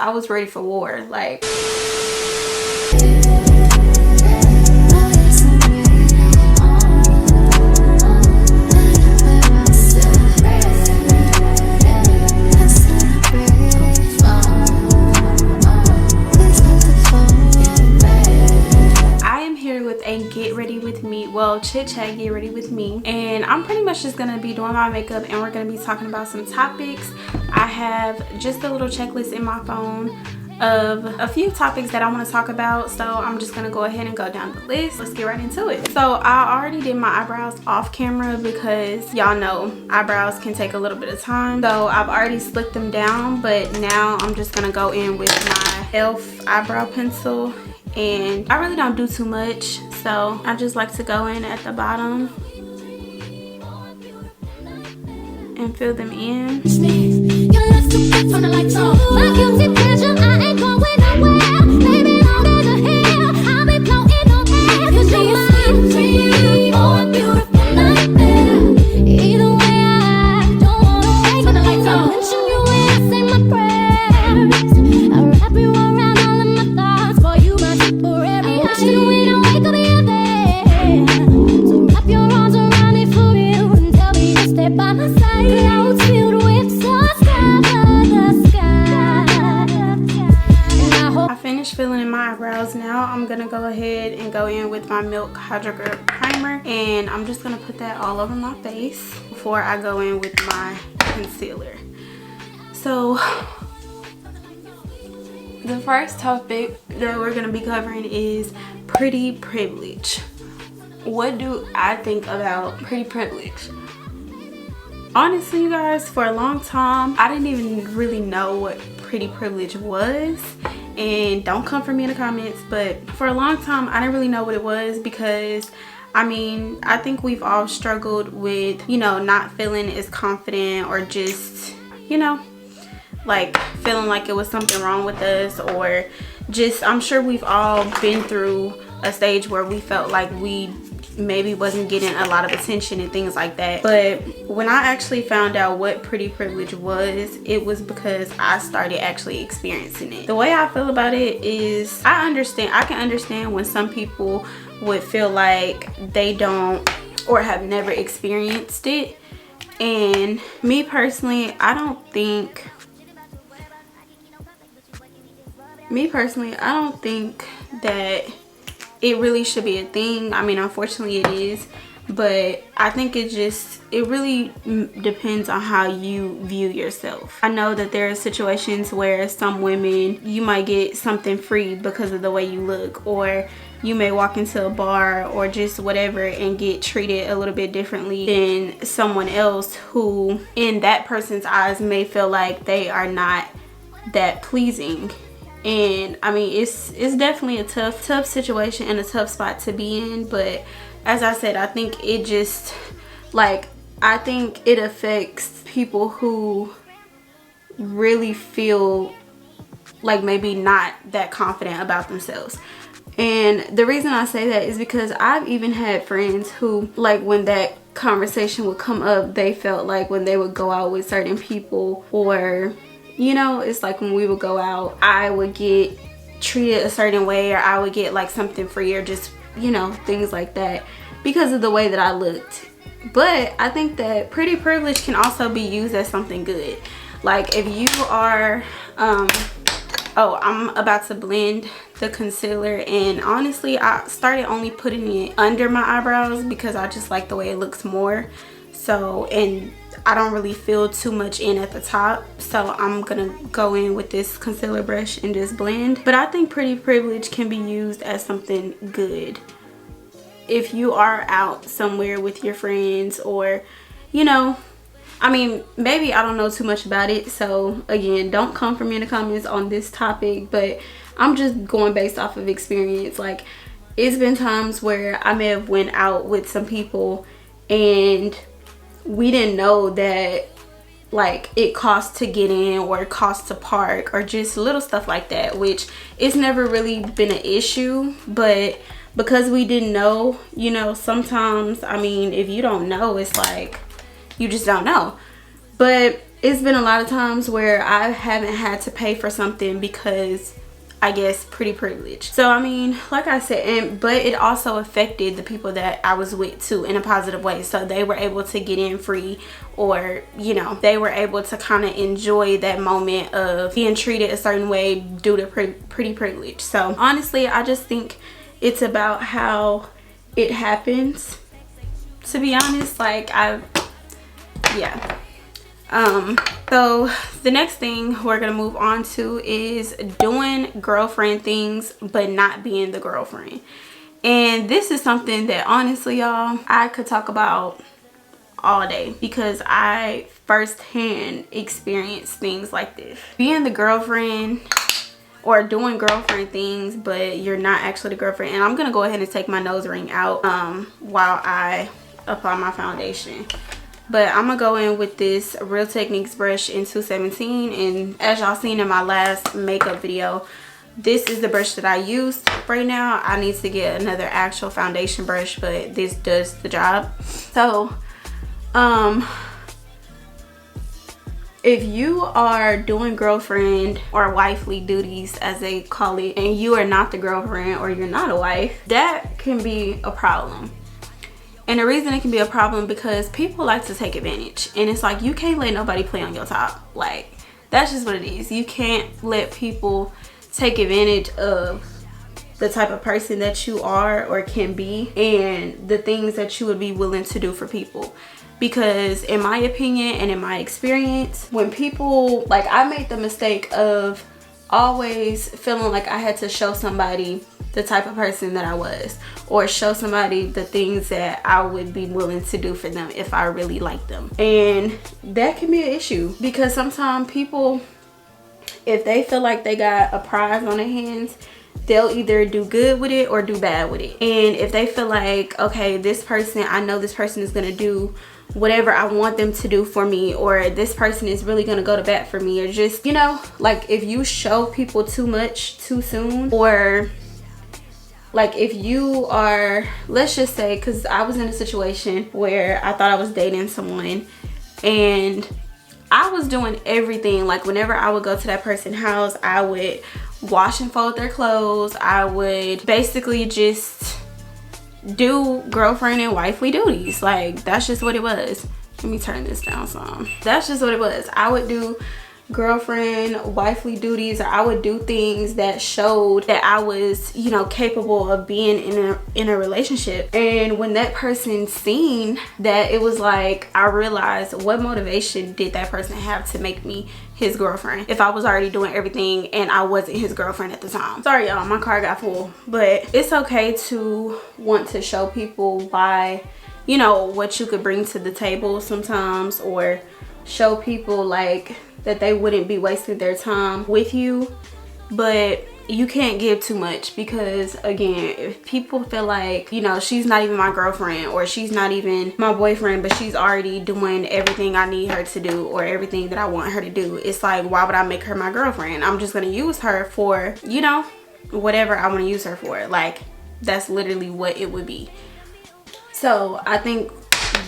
I was ready for war. Like, get ready with me, well, chit chat, get ready with me, and I'm pretty much just gonna be doing my makeup and we're gonna be talking about some topics. I have just a little checklist in my phone of a few topics that I want to talk about, so I'm just gonna go ahead and go down the list. Let's get right into it. So I already did my eyebrows off camera because y'all know eyebrows can take a little bit of time, so I've already slicked them down, but now I'm just gonna go in with my e.l.f. eyebrow pencil, and I really don't do too much, so I just like to go in at the bottom and fill them in. Filling in my eyebrows. Now I'm gonna go ahead and go in with my Milk Hydro Grip primer, and I'm just gonna put that all over my face before I go in with my concealer. So the first topic that we're gonna be covering is pretty privilege. What do I think about pretty privilege? Honestly, you guys, for a long time I didn't even really know what pretty privilege was, and don't come for me in the comments, but for a long time I didn't really know what it was, because I mean, I think we've all struggled with, you know, not feeling as confident, or just, you know, like feeling like it was something wrong with us, or just, I'm sure we've all been through a stage where we felt like we maybe wasn't getting a lot of attention and things like that. But when I actually found out what pretty privilege was, it was because I started actually experiencing it. The way I feel about it is, I can understand when some people would feel like they don't or have never experienced it, and me personally, I don't think that it really should be a thing. I mean, unfortunately it is, but I think it really depends on how you view yourself. I know that there are situations where some women, you might get something free because of the way you look, or you may walk into a bar or just whatever and get treated a little bit differently than someone else who in that person's eyes may feel like they are not that pleasing. And I mean, it's definitely a tough situation and a tough spot to be in, but as I said, I think it just, like, I think it affects people who really feel like maybe not that confident about themselves. And the reason I say that is because I've even had friends who, like, when that conversation would come up, they felt like when they would go out with certain people, or, you know, it's like when we would go out, I would get treated a certain way, or I would get like something free, or just, you know, things like that because of the way that I looked. But I think that pretty privilege can also be used as something good. Like if you are oh, I'm about to blend the concealer, and honestly I started only putting it under my eyebrows because I just like the way it looks more. So, and I don't really feel too much in at the top, so I'm gonna go in with this concealer brush and just blend. But I think pretty privilege can be used as something good if you are out somewhere with your friends, or, you know, I mean, maybe I don't know too much about it, so again, don't come for me in the comments on this topic, but I'm just going based off of experience. Like, it's been times where I may have went out with some people and we didn't know that, like, it costs to get in, or it costs to park, or just little stuff like that, which it's never really been an issue. But because we didn't know, you know, sometimes, I mean, if you don't know, it's like you just don't know. But it's been a lot of times where I haven't had to pay for something because I guess pretty privileged. So I mean, like I said, but it also affected the people that I was with too in a positive way. So they were able to get in free, or you know, they were able to kind of enjoy that moment of being treated a certain way due to pretty privilege. So honestly, I just think it's about how it happens, to be honest. Like yeah. So the next thing we're gonna move on to is doing girlfriend things but not being the girlfriend. And this is something that honestly, y'all, I could talk about all day because I firsthand experienced things like this. Being the girlfriend or doing girlfriend things but you're not actually the girlfriend. And I'm gonna go ahead and take my nose ring out while I apply my foundation. But I'm gonna go in with this Real Techniques brush in 217, and as y'all seen in my last makeup video, this is the brush that I use right now. I need to get another actual foundation brush, but this does the job. So if you are doing girlfriend or wifely duties, as they call it, and you are not the girlfriend or you're not a wife, that can be a problem. And the reason it can be a problem because people like to take advantage, and it's like you can't let nobody play on your top. Like, that's just what it is. You can't let people take advantage of the type of person that you are or can be, and the things that you would be willing to do for people. Because in my opinion and in my experience, when people, like, I made the mistake of always feeling like I had to show somebody the type of person that I was, or show somebody the things that I would be willing to do for them if I really liked them. And that can be an issue because sometimes people, if they feel like they got a prize on their hands, they'll either do good with it or do bad with it. And if they feel like, okay, this person, I know this person is gonna do whatever I want them to do for me, or this person is really gonna go to bat for me, or just, you know, like if you show people too much too soon, or like if you are, let's just say, because I was in a situation where I thought I was dating someone and I was doing everything. Like whenever I would go to that person's house, I would wash and fold their clothes. I would basically just do girlfriend and wifely duties. Like that's just what it was. Let me turn this down some. That's just what it was. I would do girlfriend wifely duties, or I would do things that showed that I was, you know, capable of being in a relationship. And when that person seen that, it was like I realized, what motivation did that person have to make me his girlfriend if I was already doing everything and I wasn't his girlfriend at the time? Sorry y'all, my car got full. But it's okay to want to show people why, you know, what you could bring to the table sometimes, or show people like that they wouldn't be wasting their time with you. But you can't give too much, because again, if people feel like, you know, she's not even my girlfriend or she's not even my boyfriend, but she's already doing everything I need her to do or everything that I want her to do, it's like, why would I make her my girlfriend? I'm just gonna use her for, you know, whatever I want to use her for. Like that's literally what it would be. So I think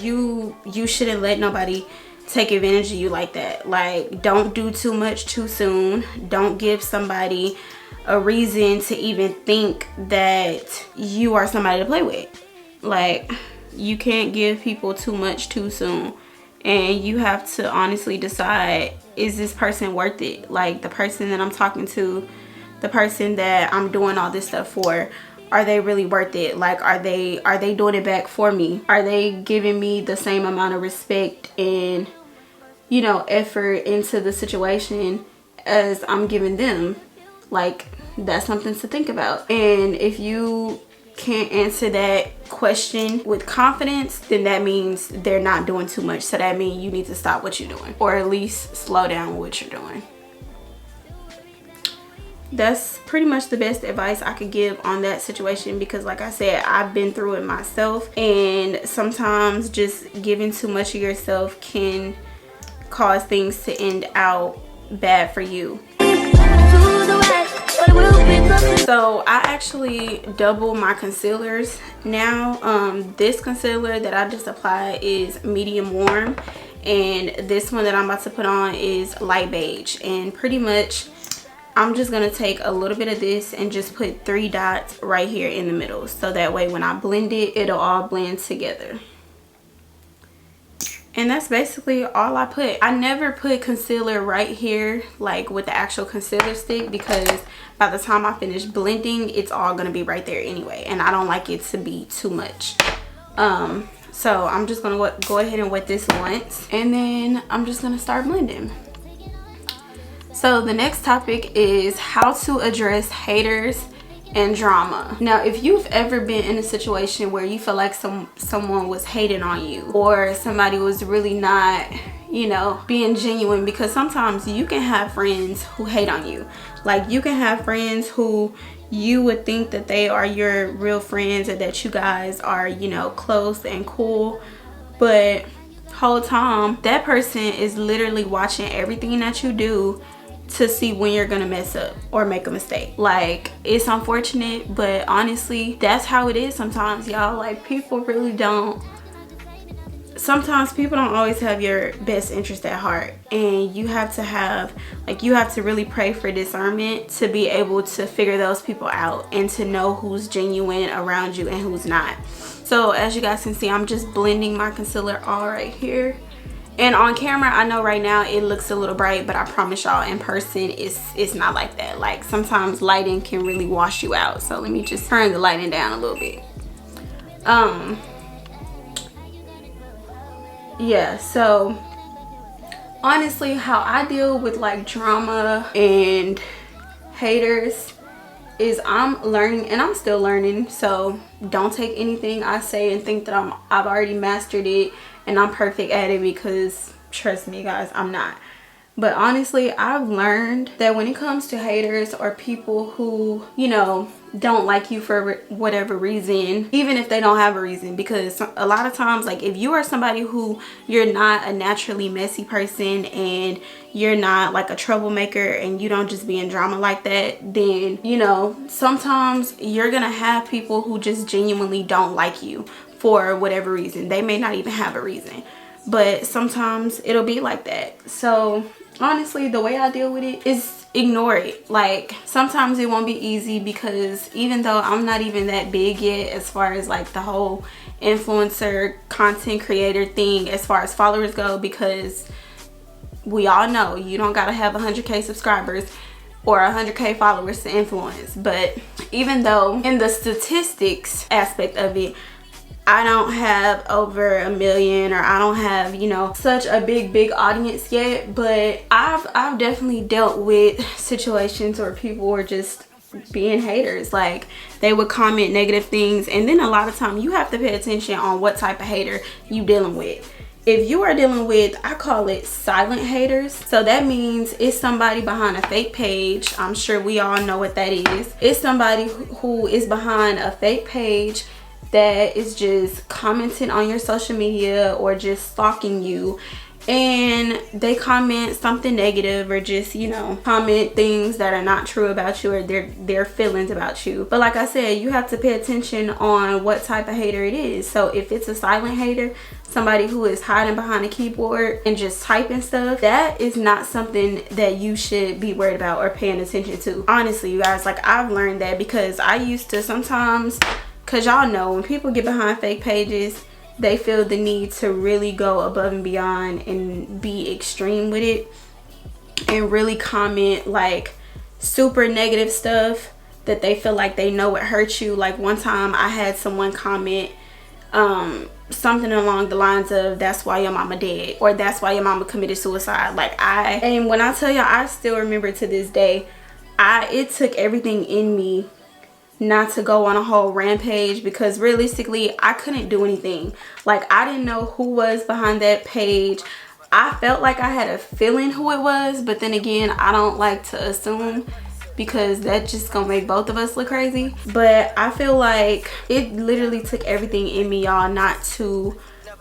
you shouldn't let nobody take advantage of you like that. Like, don't do too much too soon. Don't give somebody a reason to even think that you are somebody to play with. Like, you can't give people too much too soon, and you have to honestly decide, is this person worth it? Like, the person that I'm talking to, the person that I'm doing all this stuff for, are they really worth it? Like, are they doing it back for me? Are they giving me the same amount of respect and, you know, effort into the situation as I'm giving them? Like, that's something to think about. And if you can't answer that question with confidence, then that means they're not doing too much. So that means you need to stop what you're doing, or at least slow down what you're doing. That's pretty much the best advice I could give on that situation, because like I said, I've been through it myself, and sometimes just giving too much of yourself can cause things to end out bad for you. So I actually double my concealers now. This concealer that I just applied is medium warm, and this one that I'm about to put on is light beige. And pretty much I'm just gonna take a little bit of this and just put 3 dots right here in the middle, so that way when I blend it, it'll all blend together. And that's basically all I put. I never put concealer right here, like with the actual concealer stick, because by the time I finish blending, it's all gonna be right there anyway, and I don't like it to be too much. So I'm just gonna go ahead and wet this once, and then I'm just gonna start blending. So the next topic is how to address haters and drama. Now, if you've ever been in a situation where you feel like someone was hating on you, or somebody was really not, you know, being genuine, because sometimes you can have friends who hate on you. Like, you can have friends who you would think that they are your real friends, or that you guys are, you know, close and cool, but whole time that person is literally watching everything that you do to see when you're gonna mess up or make a mistake. Like, it's unfortunate, but honestly, that's how it is sometimes, y'all. Like, people really don't, sometimes people don't always have your best interest at heart, and you have to have, like, you have to really pray for discernment to be able to figure those people out and to know who's genuine around you and who's not. So as you guys can see, I'm just blending my concealer all right here. And on camera, I know right now it looks a little bright, but I promise y'all, in person it's not like that. Like, sometimes lighting can really wash you out. So let me just turn the lighting down a little bit. Yeah, so honestly, how I deal with like drama and haters is I'm learning, and I'm still learning. So don't take anything I say and think that I've already mastered it and I'm perfect at it, because trust me guys, I'm not. But honestly, I've learned that when it comes to haters or people who, you know, don't like you for whatever reason, even if they don't have a reason, because a lot of times, like, if you are somebody who you're not a naturally messy person and you're not like a troublemaker and you don't just be in drama like that, then, you know, sometimes you're gonna have people who just genuinely don't like you for whatever reason. They may not even have a reason, but sometimes it'll be like that. So honestly, the way I deal with it is ignore it. Like, sometimes it won't be easy, because even though I'm not even that big yet as far as like the whole influencer content creator thing as far as followers go, because we all know you don't gotta have 100K subscribers or 100K followers to influence. But even though in the statistics aspect of it, I don't have over 1 million, or I don't have, you know, such a big audience yet, but I've definitely dealt with situations where people were just being haters. Like, they would comment negative things, and then a lot of time you have to pay attention on what type of hater you dealing with. If you are dealing with, I call it silent haters. So that means it's somebody behind a fake page. I'm sure we all know what that is. It's somebody who is behind a fake page that is just commenting on your social media or just stalking you, and they comment something negative, or just, you know, comment things that are not true about you, or their feelings about you. But like I said, you have to pay attention on what type of hater it is. So if it's a silent hater, somebody who is hiding behind a keyboard and just typing stuff, that is not something that you should be worried about or paying attention to. Honestly, you guys, like, I've learned that, because I used to sometimes, because y'all know when people get behind fake pages, they feel the need to really go above and beyond and be extreme with it and really comment like super negative stuff that they feel like they know it hurts you. Like, one time I had someone comment something along the lines of, that's why your mama dead, or that's why your mama committed suicide. Like, and when I tell y'all, I still remember to this day, it took everything in me not to go on a whole rampage, because realistically I couldn't do anything. Like, I didn't know who was behind that page. I felt like I had a feeling who it was, but then again, I don't like to assume, because that just gonna make both of us look crazy. But I feel like it literally took everything in me, y'all, not to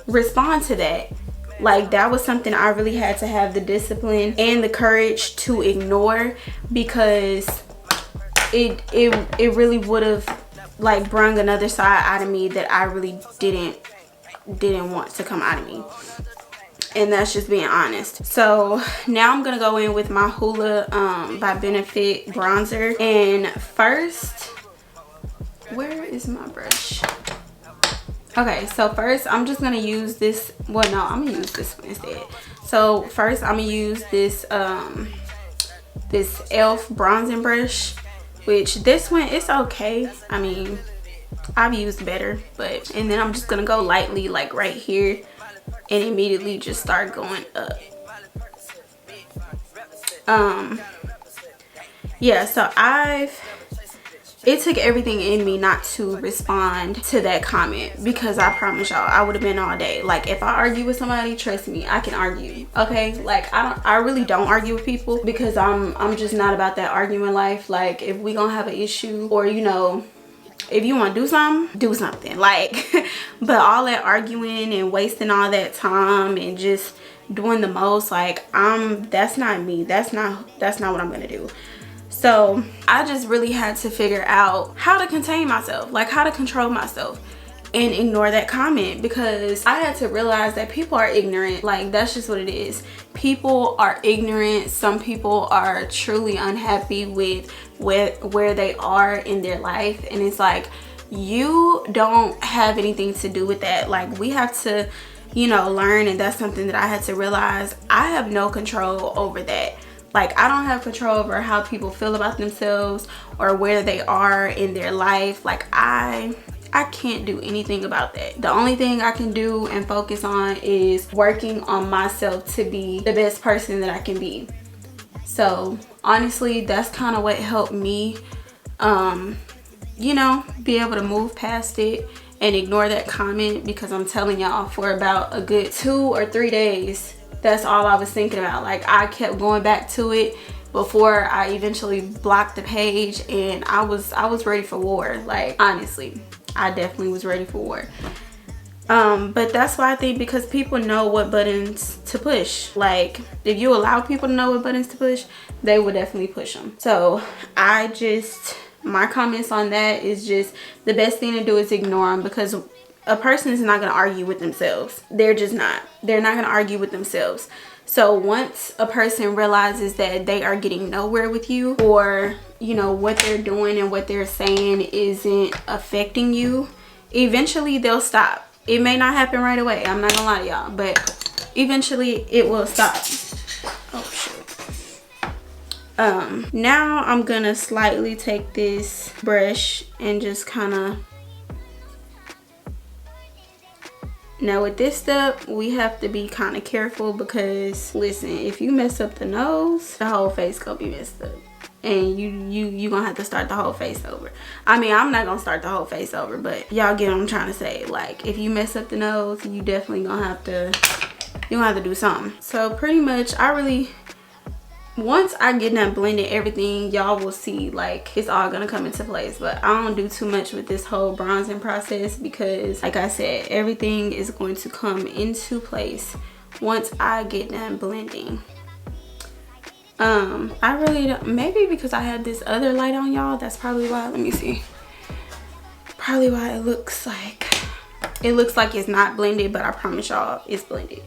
respond to that. Like, that was something I really had to have the discipline and the courage to ignore, because it really would have like brung another side out of me that I really didn't want to come out of me. and that's just being honest. So now I'm gonna go in with my Hoola by Benefit bronzer. And first, where is my brush? Okay, so first I'm just gonna use this. Well, no, I'm gonna use this one instead. So first I'm gonna use this this e.l.f. bronzing brush, which this one, it's okay. I mean, I've used better, but, and then I'm just gonna go lightly like right here and immediately just start going up. Yeah, so it took everything in me not to respond to that comment, because I promise y'all I would have been all day. Like, if I argue with somebody, trust me, I can argue, okay? Like, I really don't argue with people, because I'm just not about that arguing life. Like, if we gonna have an issue, or you know, if you want to do something, like, but all that arguing and wasting all that time and just doing the most, like, that's not me. That's not what I'm gonna do. So I just really had to figure out how to contain myself, like how to control myself and ignore that comment, because I had to realize that people are ignorant. Like, that's just what it is. People are ignorant. Some people are truly unhappy with where they are in their life, and it's like, you don't have anything to do with that. Like, we have to, you know, learn, and that's something that I had to realize. I have no control over that. Like, I don't have control over how people feel about themselves or where they are in their life. Like, I can't do anything about that. The only thing I can do and focus on is working on myself to be the best person that I can be. So honestly, that's kind of what helped me, you know, be able to move past it and ignore that comment, because I'm telling y'all, for about a good 2 or 3 days, that's all I was thinking about. Like, I kept going back to it before I eventually blocked the page, and I was ready for war. Like, honestly, I definitely was ready for war. But that's why I think, because people know what buttons to push. Like, if you allow people to know what buttons to push, they will definitely push them. So my comments on that is just, the best thing to do is ignore them, because a person is not going to argue with themselves. They're just not. They're not going to argue with themselves. So once a person realizes that they are getting nowhere with you, or, you know, what they're doing and what they're saying isn't affecting you, eventually they'll stop. It may not happen right away. I'm not going to lie to y'all, but eventually it will stop. Oh, shit. Now I'm going to slightly take this brush and just kind of, now with this step, we have to be kind of careful, because listen, if you mess up the nose, the whole face gonna be messed up, and you gonna have to start the whole face over. I mean, I'm not gonna start the whole face over, but y'all get what I'm trying to say. Like, if you mess up the nose, you definitely gonna have to, you're gonna have to do something. So pretty much, once I get done blending everything, y'all will see, like, it's all gonna come into place. But I don't do too much with this whole bronzing process, because like I said, everything is going to come into place once I get done blending. I really don't, maybe because I had this other light on, y'all, that's probably why. Let me see. Probably why it looks like it's not blended, but I promise y'all it's blended.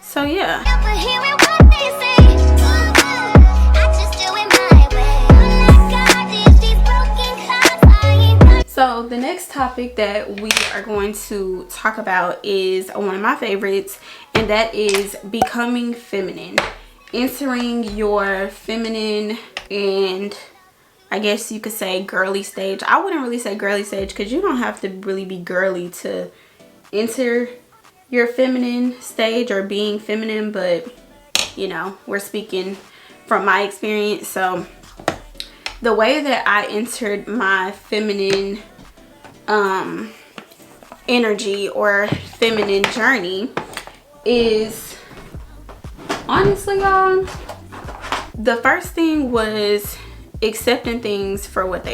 So yeah. So the next topic that we are going to talk about is one of my favorites, and that is becoming feminine. Entering your feminine, and I guess you could say girly stage. I wouldn't really say girly stage, because you don't have to really be girly to enter your feminine stage or being feminine, but you know, we're speaking from my experience. So the way that I entered my feminine energy or feminine journey is, honestly, y'all, the first thing was accepting things for what they